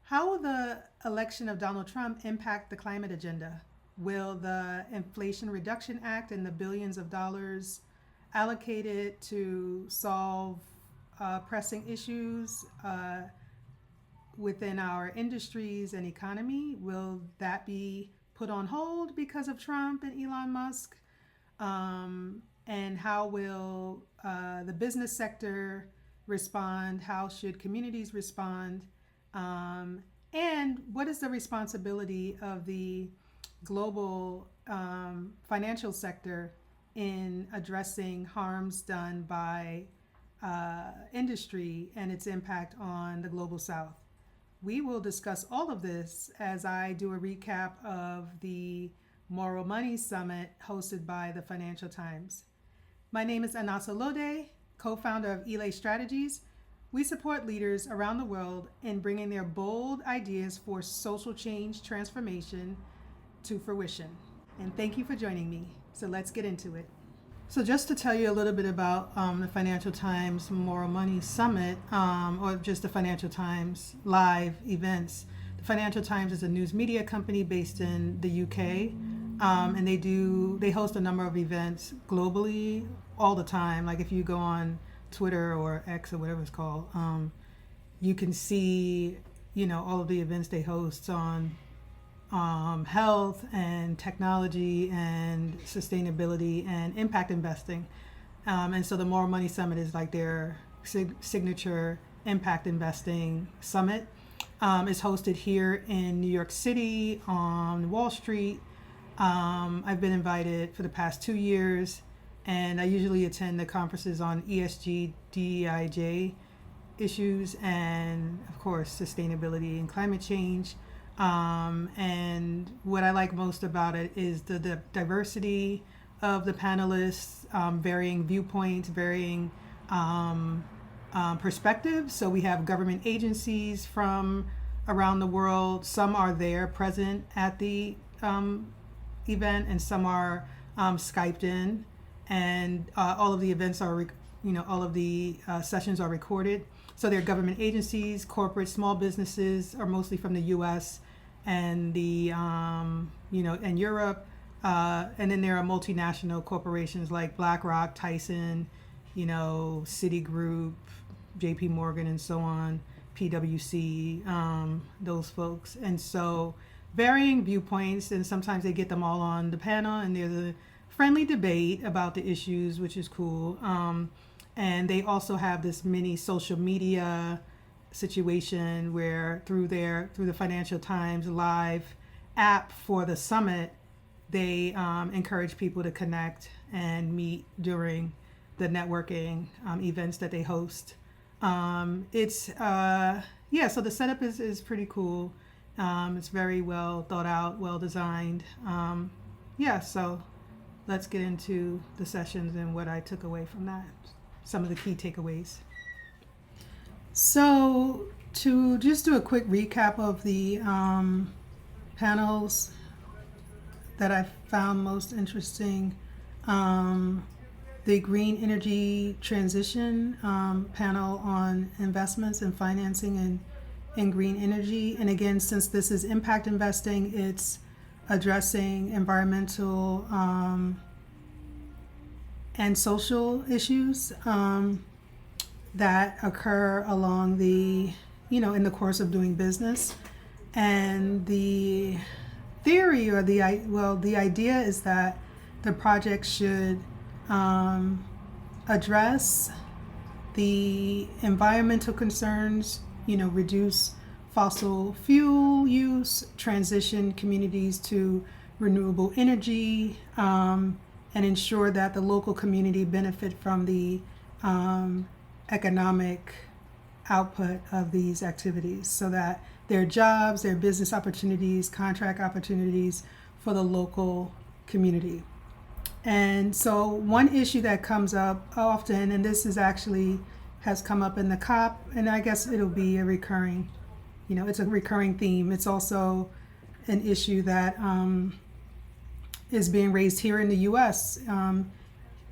How will the election of Donald Trump impact the climate agenda? Will the Inflation Reduction Act and the billions of dollars allocated to solve pressing issues within our industries and economy, will that be put on hold because of Trump and Elon Musk? And how will the business sector respond? How should communities respond? And what is the responsibility of the global financial sector in addressing harms done by industry and its impact on the global south? We will discuss all of this as I do a recap of the Moral Money Summit hosted by the Financial Times. My name is Anasa Laude, co-founder of Elay Strategies. We support leaders around the world in bringing their bold ideas for social change transformation to fruition. And thank you for joining me. So let's get into it. So just to tell you a little bit about the Financial Times Moral Money Summit, or just the Financial Times live events. The Financial Times is a news media company based in the UK, and they host a number of events globally all the time. Like if you go on Twitter or X or whatever it's called, you can see all of the events they host on health and technology and sustainability and impact investing. And so the Moral Money Summit is like their signature impact investing summit. It's hosted here in New York City on Wall Street. I've been invited for the past 2 years, and I usually attend the conferences on ESG, DEIJ issues, and of course, sustainability and climate change. And what I like most about it is the diversity of the panelists, varying viewpoints, varying perspectives. So we have government agencies from around the world. Some are there present at the event, and some are Skyped in. And all of the events are, all of the sessions are recorded. So there are government agencies, corporate, small businesses are mostly from the U.S. and and Europe, and then there are multinational corporations like BlackRock, Tyson, Citigroup, J.P. Morgan, and so on, PwC, those folks, and so varying viewpoints, and sometimes they get them all on the panel, and there's a friendly debate about the issues, which is cool. And they also have this mini social media situation where through the Financial Times live app for the summit, they encourage people to connect and meet during the networking events that they host. So the setup is pretty cool. It's very well thought out, well designed. So let's get into the sessions and what I took away from that. Some of the key takeaways. So to just do a quick recap of the panels that I found most interesting, the Green Energy Transition panel on investments and financing in green energy. And again, since this is impact investing, it's addressing environmental and social issues that occur along in the course of doing business. And the theory or the idea is that the project should address the environmental concerns, reduce fossil fuel use, transition communities to renewable energy, and ensure that the local community benefit from the economic output of these activities, so that there are jobs, there are business opportunities, contract opportunities for the local community. And so one issue that comes up often, and this is actually has come up in the COP, and I guess it'll be a recurring, it's a recurring theme. It's also an issue that is being raised here in the U.S.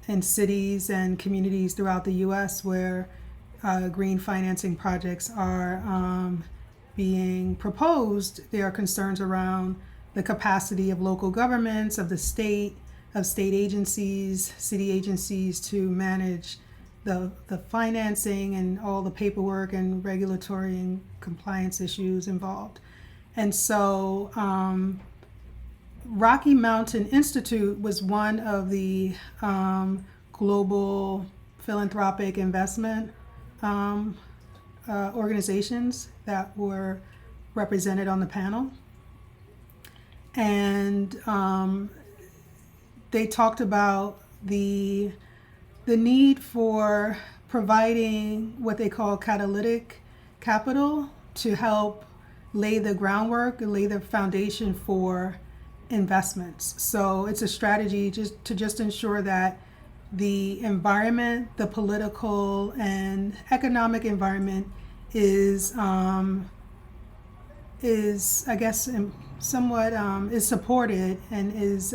In cities and communities throughout the U.S. where green financing projects are being proposed, there are concerns around the capacity of local governments, of the state, of state agencies, city agencies to manage the financing and all the paperwork and regulatory and compliance issues involved. And so Rocky Mountain Institute was one of the global philanthropic investment organizations that were represented on the panel. And they talked about the need for providing what they call catalytic capital to help lay the groundwork and lay the foundation for investments. So it's a strategy just to ensure that the environment, the political and economic environment is I guess somewhat is supported and is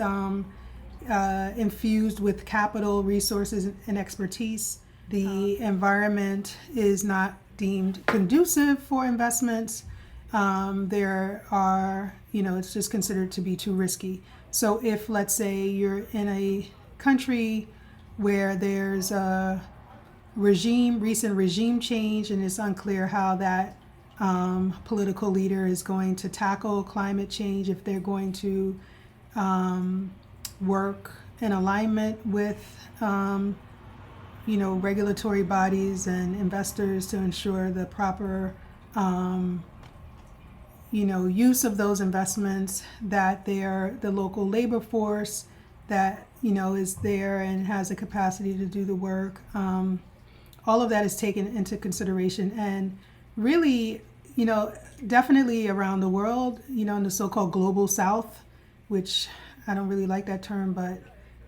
infused with capital, resources, and expertise. The environment is not deemed conducive for investments. There are, it's just considered to be too risky. So if, let's say, you're in a country where there's a recent regime change, and it's unclear how that political leader is going to tackle climate change, if they're going to work in alignment with regulatory bodies and investors to ensure the proper use of those investments, that the local labor force that is there and has the capacity to do the work. All of that is taken into consideration, and really, definitely around the world, in the so-called global South, which I don't really like that term, but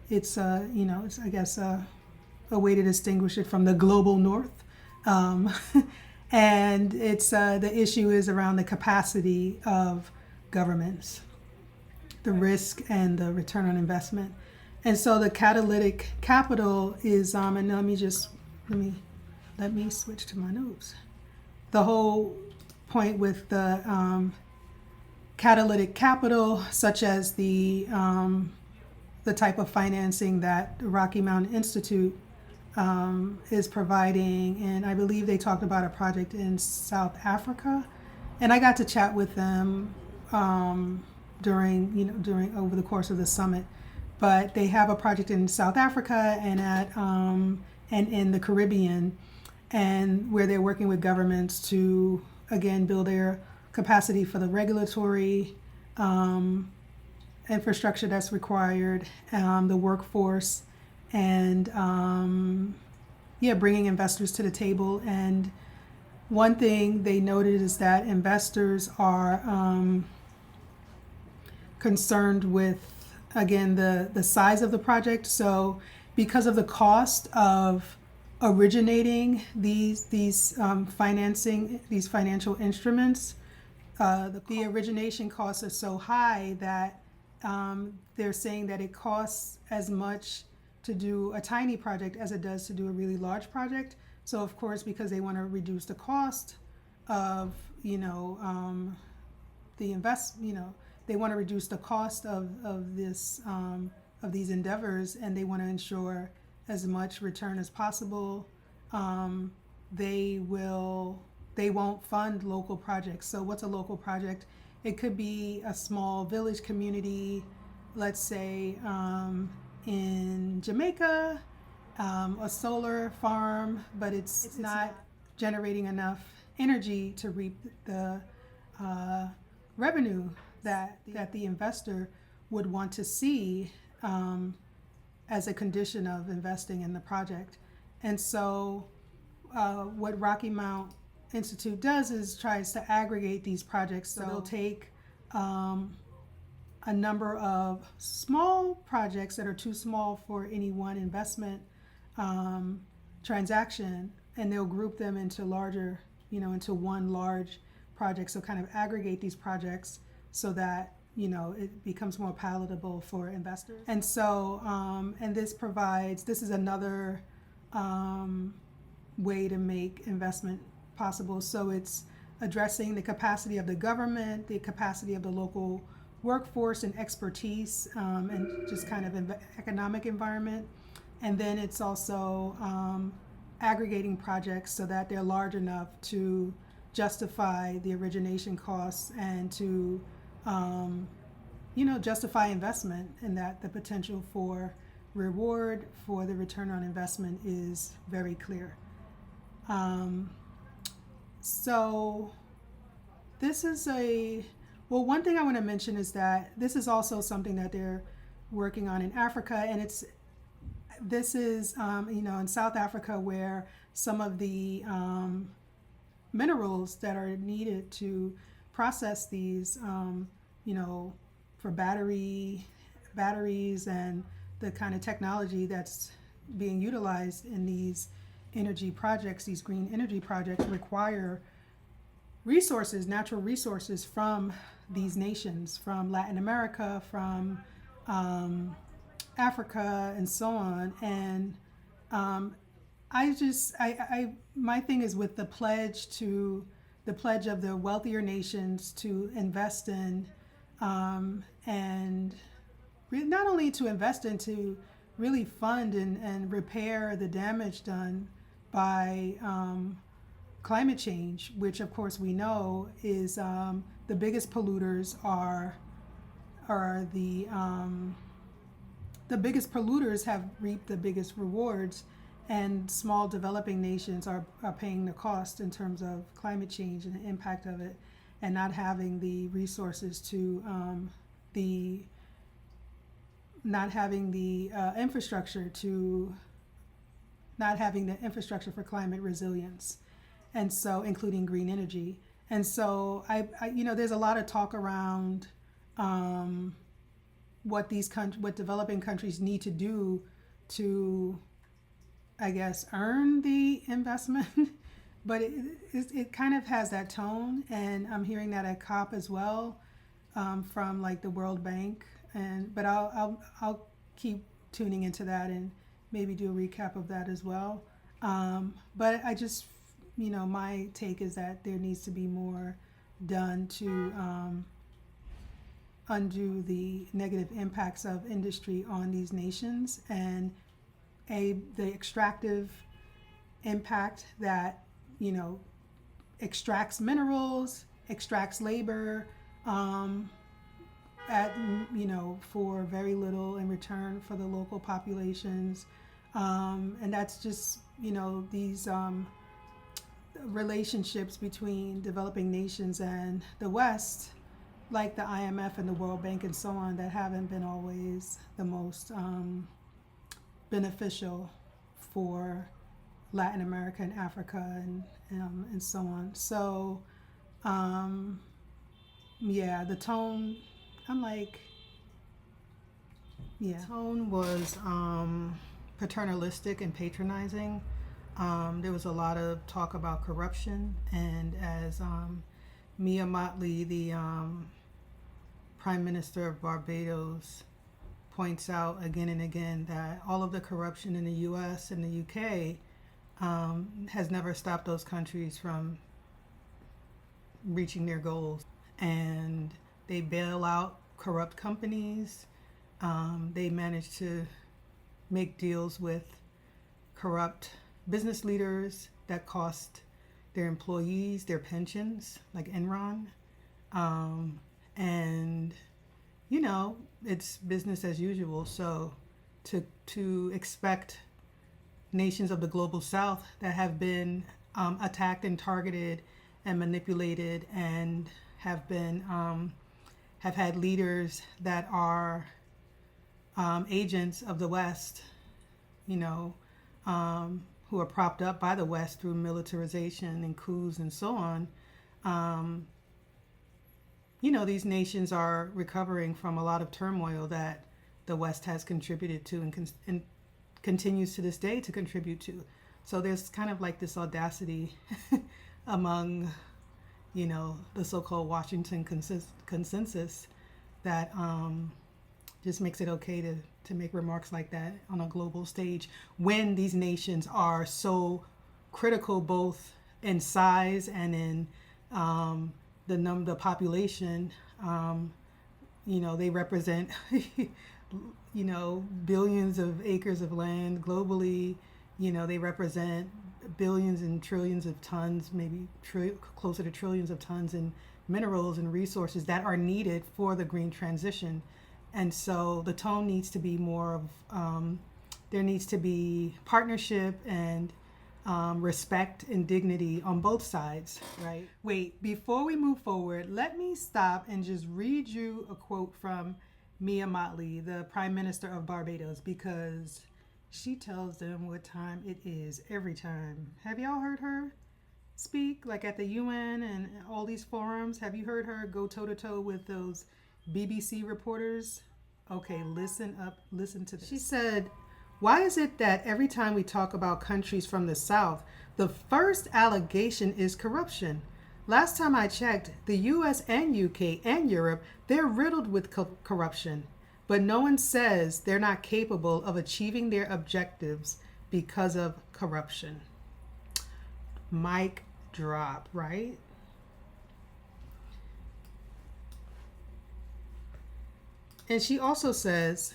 it's it's, I guess, a way to distinguish it from the global North. And it's the issue is around the capacity of governments, the risk and the return on investment. And so the catalytic capital is, and let me switch to my notes. The whole point with the catalytic capital, such as the type of financing that the Rocky Mountain Institute is providing, and I believe they talked about a project in South Africa, and I got to chat with them during over the course of the summit. But they have a project in South Africa and and in the Caribbean, and where they're working with governments to again build their capacity for the regulatory infrastructure that's required, the workforce, and bringing investors to the table. And one thing they noted is that investors are concerned with, again, the size of the project. So because of the cost of originating these financial instruments, the origination costs are so high that they're saying that it costs as much to do a tiny project as it does to do a really large project. So of course, because they want to reduce the cost of they want to reduce the cost of these endeavors, and they want to ensure as much return as possible. They won't fund local projects. So what's a local project? It could be a small village community, let's say in Jamaica, a solar farm, but it's not generating enough energy to reap the revenue that the investor would want to see as a condition of investing in the project. And so what Rocky Mount Institute does is tries to aggregate these projects. So they'll take a number of small projects that are too small for any one investment transaction, and they'll group them into larger, into one large project. So kind of aggregate these projects so that it becomes more palatable for investors. And so and this is another way to make investment possible. So it's addressing the capacity of the government, the capacity of the local workforce and expertise, and just kind of economic environment. And then it's also aggregating projects so that they're large enough to justify the origination costs and to justify investment, and that the potential for reward for the return on investment is very clear. So this is one thing I want to mention is that this is also something that they're working on in Africa, and this is in South Africa, where some of the minerals that are needed to process these, for batteries and the kind of technology that's being utilized in these energy projects, these green energy projects, require resources, natural resources from these nations, from Latin America, from Africa, and so on. And my thing is with the pledge of the wealthier nations to invest in, and not only to invest in, to really fund and repair the damage done by climate change, which of course we know is the biggest polluters are the biggest polluters have reaped the biggest rewards, and small developing nations are paying the cost in terms of climate change and the impact of it, and not having the resources to not having the infrastructure for climate resilience, and so including green energy. And so I there's a lot of talk around what developing countries need to do to, I guess, earn the investment. But it kind of has that tone, and I'm hearing that at COP as well, from like the World Bank. But I'll keep tuning into that and maybe do a recap of that as well. But I just, my take is that there needs to be more done to undo the negative impacts of industry on these nations, and the extractive impact that extracts minerals, extracts labor, for very little in return for the local populations, and that's just these relationships between developing nations and the West, like the IMF and the World Bank and so on, that haven't been always the most beneficial for Latin America and Africa and so on. So the tone, tone was paternalistic and patronizing. There was a lot of talk about corruption, and as Mia Mottley, the Prime Minister of Barbados, points out again and again, that all of the corruption in the US and the UK has never stopped those countries from reaching their goals. And they bail out corrupt companies. They manage to make deals with corrupt business leaders that cost their employees their pensions, like Enron. And it's business as usual. So to expect nations of the global South that have been attacked and targeted and manipulated, and have had leaders that are agents of the West, who are propped up by the West through militarization and coups and so on. These nations are recovering from a lot of turmoil that the West has contributed to and continues to this day to contribute to. So there's kind of like this audacity among, the so-called Washington consensus that just makes it okay to make remarks like that on a global stage, when these nations are so critical, both in size and in The population, they represent, billions of acres of land globally. They represent billions and trillions of tons, maybe closer to trillions of tons in minerals and resources that are needed for the green transition. And so the tone needs to be more of, there needs to be partnership and respect and dignity on both sides, right? Wait, before we move forward, let me stop and just read you a quote from Mia Mottley, the Prime Minister of Barbados, because she tells them what time it is every time. Have y'all heard her speak, like at the UN and all these forums? Have you heard her go toe-to-toe with those BBC reporters? Okay, listen up, listen to this. She said, "Why is it that every time we talk about countries from the South, the first allegation is corruption? Last time I checked, the US and UK and Europe, they're riddled with corruption. But no one says they're not capable of achieving their objectives because of corruption." Mic drop, right? And she also says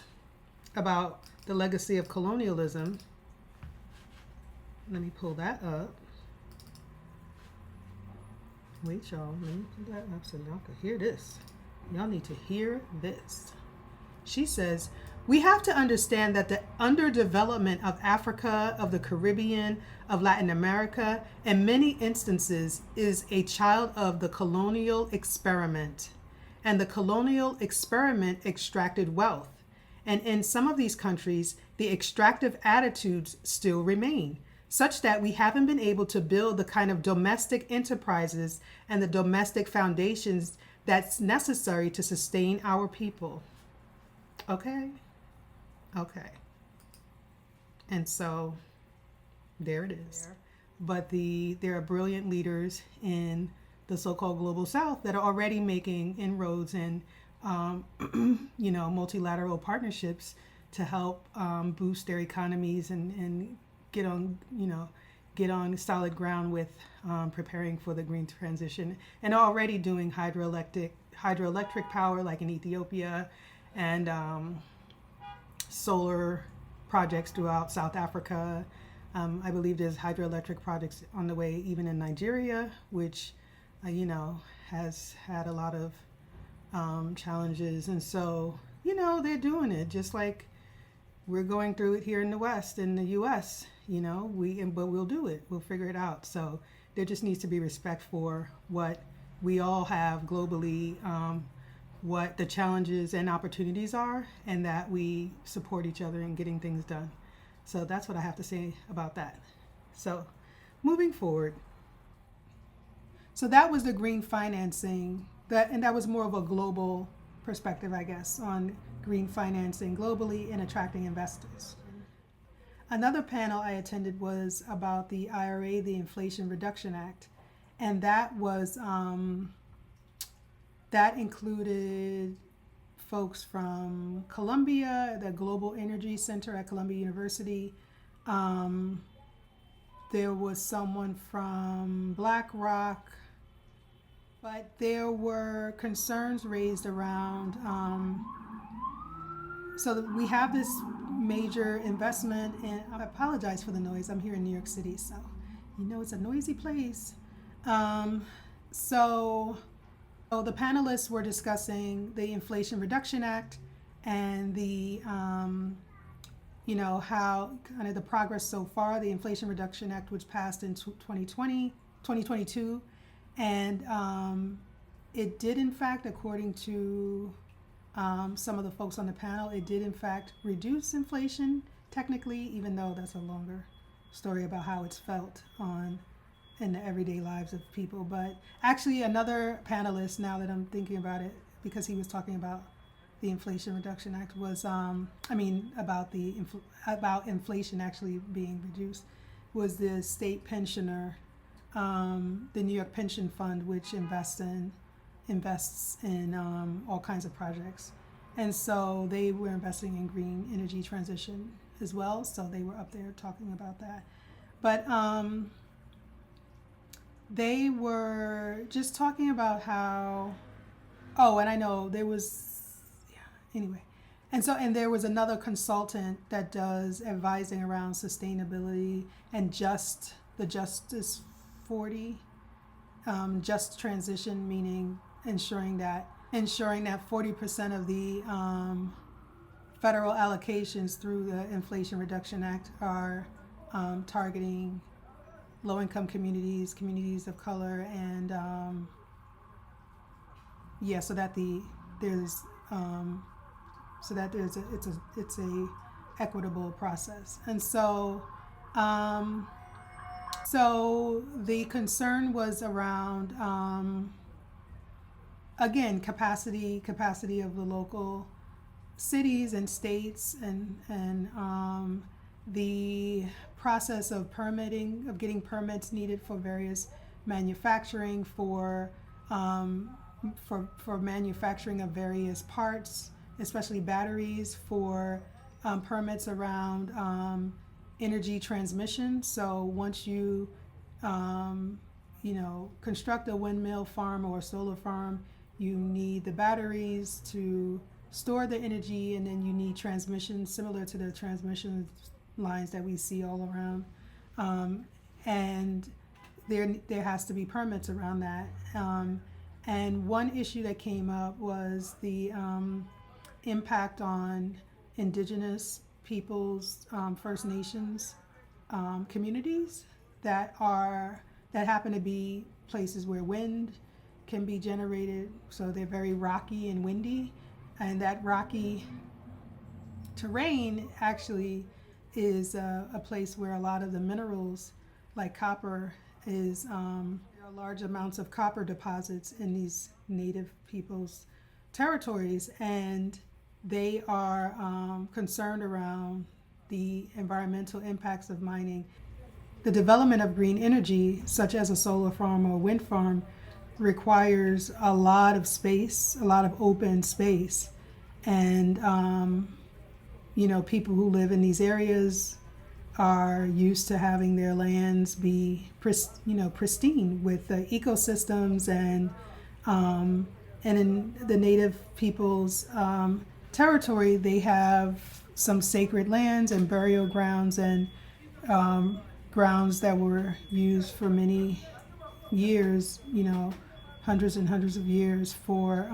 about the legacy of colonialism. Let me pull that up. Wait, y'all. Let me pull that up so y'all can hear this. Y'all need to hear this. She says, "We have to understand that the underdevelopment of Africa, of the Caribbean, of Latin America, in many instances is a child of the colonial experiment. And the colonial experiment extracted wealth. And in some of these countries, the extractive attitudes still remain, such that we haven't been able to build the kind of domestic enterprises and the domestic foundations that's necessary to sustain our people." Okay? Okay. And so there it is. But there are brilliant leaders in the so-called global South that are already making inroads and multilateral partnerships to help boost their economies and get on solid ground with preparing for the green transition, and already doing hydroelectric power like in Ethiopia, and solar projects throughout South Africa. I believe there's hydroelectric projects on the way even in Nigeria, which has had a lot of challenges. And so they're doing it just like we're going through it here in the West, in the US. But we'll do it, we'll figure it out. So there just needs to be respect for what we all have globally, what the challenges and opportunities are, and that we support each other in getting things done. So that's what I have to say about that. So moving forward. So that was the green financing, and that was more of a global perspective, I guess, on green financing globally and attracting investors. Another panel I attended was about the IRA, the Inflation Reduction Act, and that was that included folks from Columbia, the Global Energy Center at Columbia University. There was someone from BlackRock, but there were concerns raised around, so that we have this major investment, and I apologize for the noise. I'm here in New York City, so it's a noisy place. So the panelists were discussing the Inflation Reduction Act and the, how kind of the progress so far. The Inflation Reduction Act, which passed in 2022, and it did, in fact, according to some of the folks on the panel, it did, in fact, reduce inflation technically, even though that's a longer story about how it's felt in the everyday lives of people. But actually, another panelist, now that I'm thinking about it, because he was talking about the Inflation Reduction Act, was about inflation actually being reduced, was the state pensioner, the New York Pension Fund, which invests in all kinds of projects. And so they were investing in green energy transition as well. So they were up there talking about that. But they were just talking about how, oh, and I know there was, yeah, anyway. And there was another consultant that does advising around sustainability and the Justice 40, just transition, meaning ensuring that 40% of the federal allocations through the Inflation Reduction Act are targeting low-income communities, communities of color, and yeah, so that there's it's a equitable process, and um, so the concern was around again capacity of the local cities and states, and the process of getting permits needed for various manufacturing for manufacturing of various parts, especially batteries, for permits around energy transmission. So once construct a windmill farm or a solar farm, you need the batteries to store the energy, and then you need transmission similar to the transmission lines that we see all around. And there has to be permits around that. And one issue that came up was the impact on indigenous peoples, First Nations communities that happen to be places where wind can be generated. So they're very rocky and windy, and that rocky terrain actually is a place where a lot of the minerals, like copper, is there are large amounts of copper deposits in these native peoples' territories, and they are concerned around the environmental impacts of mining. The development of green energy, such as a solar farm or a wind farm, requires a lot of space, a lot of open space. And, people who live in these areas are used to having their lands be, pristine with the ecosystems, and in the native people's territory, they have some sacred lands and burial grounds, and grounds that were used for many years, hundreds and hundreds of years, for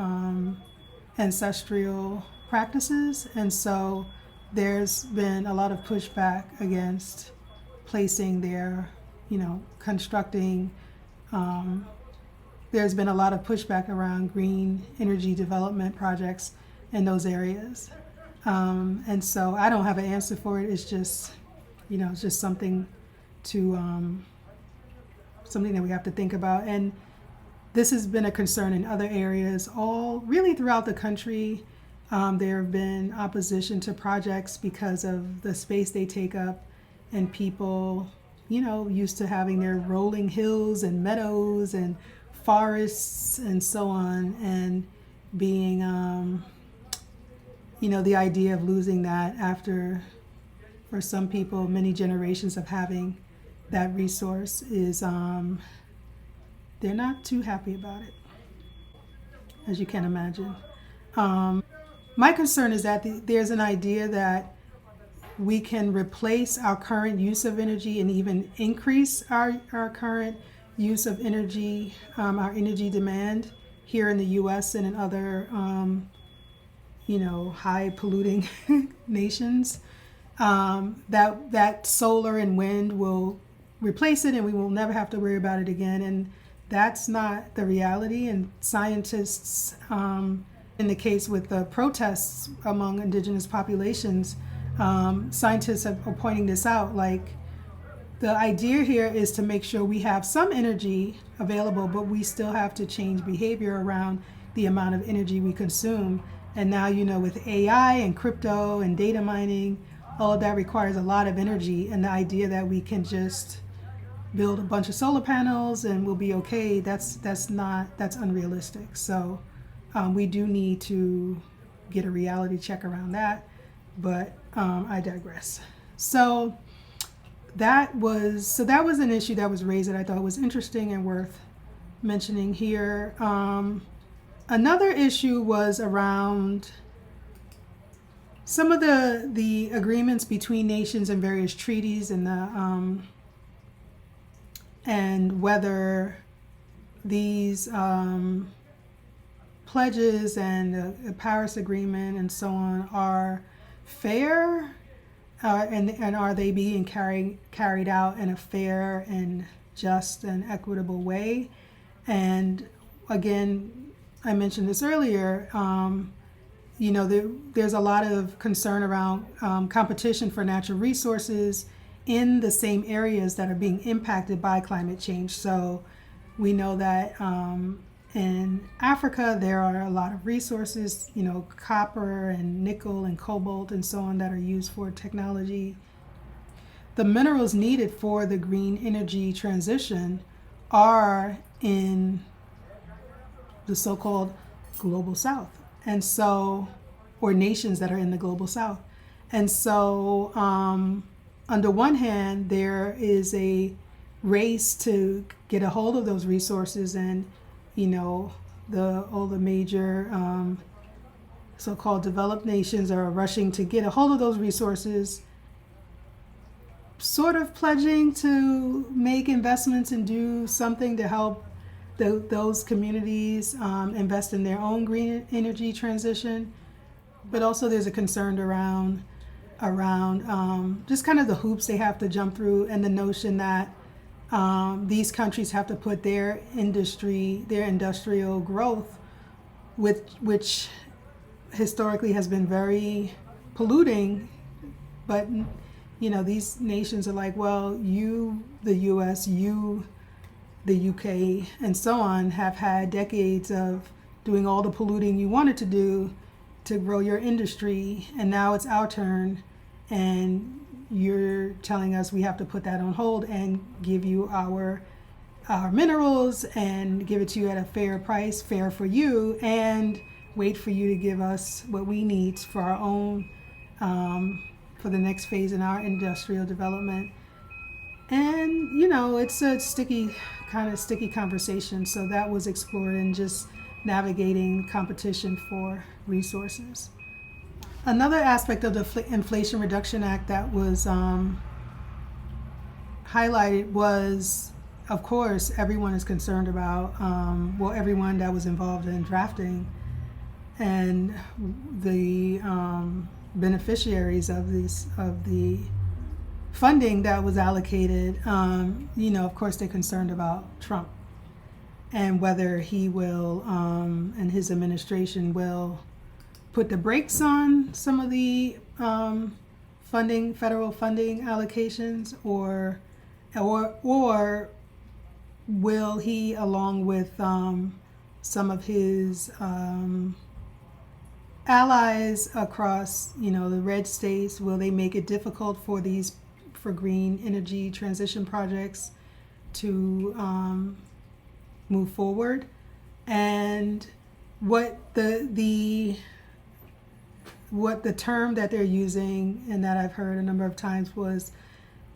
ancestral practices. And so there's been a lot of pushback against placing constructing. There's been a lot of pushback around green energy development projects in those areas. And so I don't have an answer for it. It's just, it's just something something that we have to think about. And this has been a concern in other areas, really throughout the country. There have been opposition to projects because of the space they take up, and people, used to having their rolling hills and meadows and forests and so on, and being, the idea of losing that after, for some people, many generations of having that resource is, they're not too happy about it, as you can imagine. My concern is that there's an idea that we can replace our current use of energy and even increase our current use of energy, our energy demand here in the U.S. and in other, high polluting nations. That solar and wind will replace it, and we will never have to worry about it again. And that's not the reality. And scientists, in the case with the protests among indigenous populations, scientists are pointing this out. Like, the idea here is to make sure we have some energy available, but we still have to change behavior around the amount of energy we consume. And now, with AI and crypto and data mining, all of that requires a lot of energy. And the idea that we can just build a bunch of solar panels and we'll be okay, that's unrealistic. So we do need to get a reality check around that, but I digress. So that was an issue that was raised that I thought was interesting and worth mentioning here. Another issue was around some of the agreements between nations and various treaties and whether these pledges and the Paris Agreement and so on are fair, and are they being carried out in a fair and just and equitable way. And again, I mentioned this earlier, there's a lot of concern around competition for natural resources in the same areas that are being impacted by climate change. So we know that in Africa, there are a lot of resources, copper and nickel and cobalt and so on, that are used for technology. The minerals needed for the green energy transition are in the so-called global south, and so, or nations that are in the global south. And so, on the one hand, there is a race to get a hold of those resources, and all the major so-called developed nations are rushing to get a hold of those resources, sort of pledging to make investments and do something to help those communities invest in their own green energy transition. But also there's a concern around just kind of the hoops they have to jump through, and the notion that these countries have to put their industrial growth, which historically has been very polluting, but these nations are like, well, you, the US, you, the UK, and so on, have had decades of doing all the polluting you wanted to do to grow your industry, and now it's our turn, and you're telling us we have to put that on hold and give you our minerals and give it to you at a fair price, fair for you, and wait for you to give us what we need for our own, for the next phase in our industrial development. And it's a sticky conversation. So that was explored in just navigating competition for resources. Another aspect of the Inflation Reduction Act that was highlighted was, of course, everyone is concerned about, everyone that was involved in drafting and the beneficiaries of the funding that was allocated. Of course, they're concerned about Trump and whether he will and his administration will put the brakes on some of the federal funding allocations, or will he, along with some of his allies across the red states, will they make it difficult for green energy transition projects to move forward? And what the term that they're using, and that I've heard a number of times, was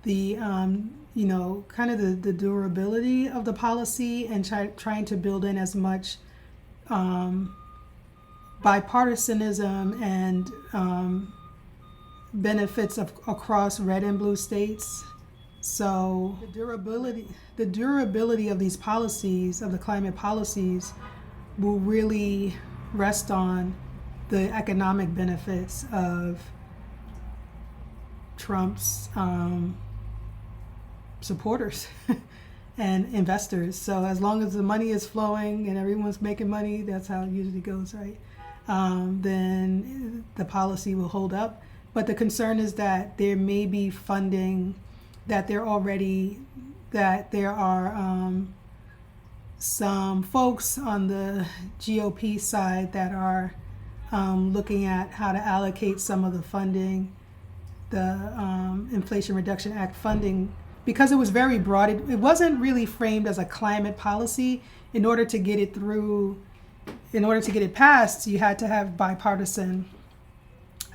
the kind of the durability of the policy, and trying to build in as much bipartisanism and benefits across red and blue states. So the durability of these policies, of the climate policies, will really rest on the economic benefits of Trump's supporters and investors. So as long as the money is flowing and everyone's making money, that's how it usually goes, right? Then the policy will hold up. But the concern is that there may be funding that there are some folks on the GOP side that are looking at how to allocate some of the funding, the Inflation Reduction Act funding, because it was very broad. It wasn't really framed as a climate policy. In order to get it passed, you had to have bipartisan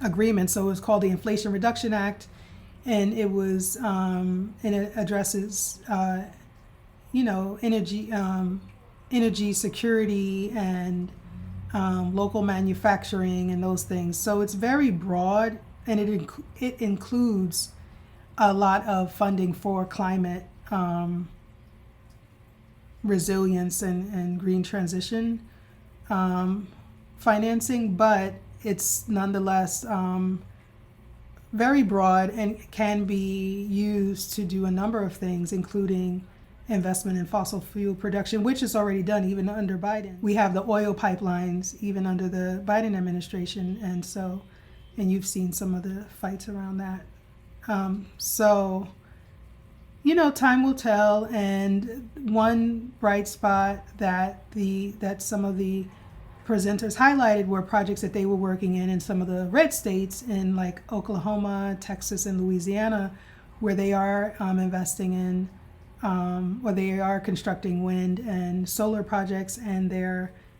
agreement. So it was called the Inflation Reduction Act, and it was and it addresses energy security and local manufacturing and those things. So it's very broad, and it includes a lot of funding for climate resilience and green transition financing, but it's nonetheless very broad and can be used to do a number of things, including investment in fossil fuel production, which is already done even under Biden. We have the oil pipelines even under the Biden administration, and you've seen some of the fights around that. So, time will tell. And one bright spot that some of the presenters highlighted were projects that they were working in some of the red states in like Oklahoma, Texas, and Louisiana, where they are investing in or they are constructing wind and solar projects, and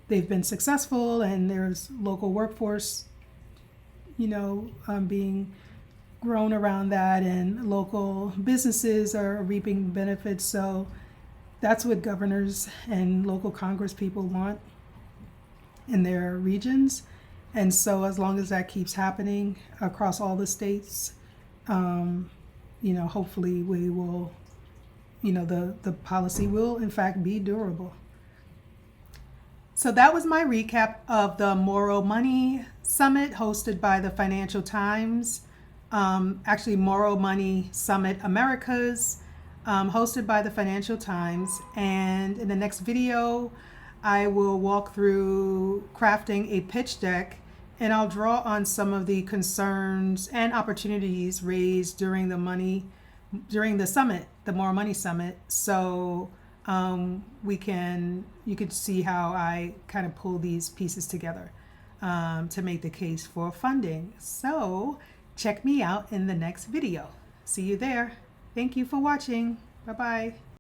they've been successful, and there's local workforce, being grown around that, and local businesses are reaping benefits. So that's what governors and local Congress people want in their regions. And so as long as that keeps happening across all the states, hopefully we will, the policy will in fact be durable. So that was my recap of the Moral Money Summit hosted by the Financial Times. Actually, Moral Money Summit Americas, hosted by the Financial Times. And in the next video, I will walk through crafting a pitch deck, and I'll draw on some of the concerns and opportunities raised during the summit, the Moral Money Summit. So you could see how I kind of pull these pieces together to make the case for funding. So check me out in the next video. See you there. Thank you for watching. Bye-bye.